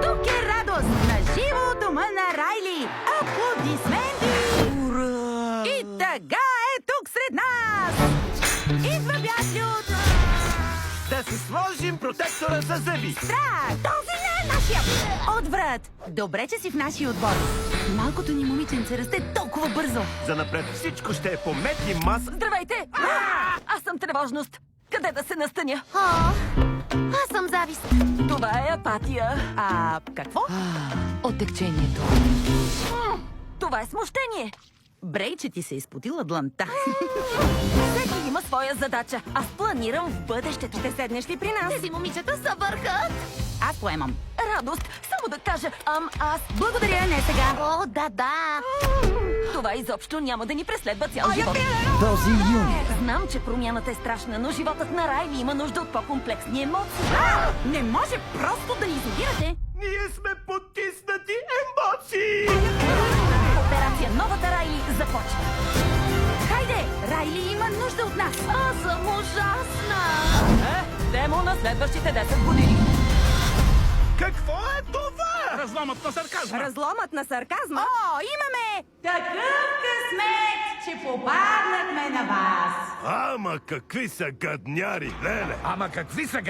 Тук е радост на живо у дома на Райли. Аплодисменти! Ура! И тъга е тук сред нас! Идва Вятлют! Да си сложим протектора за зъби. Страх! Този не е нашия! Отврат! Добре, че си в нашия отбор. Малкото ни момиченце расте толкова бързо. Занапред всичко ще е по мет и маса. Здравейте! Аз съм тревожност. Къде да се настаня? Аз съм завист. Това е апатия. Какво? Отекчението. Това е смущение. Брей, че ти се е изпотила дланта. Всеки има своя задача. Аз планирам в бъдещето. Ще седнеш ли при нас? Тези момичета са върхът. Аз поемам. Радост, само да кажа, аз... Благодаря, не сега. О, да. Това изобщо няма да ни преследва цял живот. Този юни. Знам, че промяната е страшна, но животът на Райли има нужда от по-комплексни емоции. Не може просто да ни изолирате. Ние сме потиснати емоции! Операция Новата Райли започва. Хайде, Райли има нужда от нас. Аз съм ужасна. Демо на следващите 10 години. Какво е това? Разломът на сарказма! Разломът на сарказма? О, имаме! Такъв късмет, че попаднахме на вас. Ама какви са гадняри, леле! Ама какви са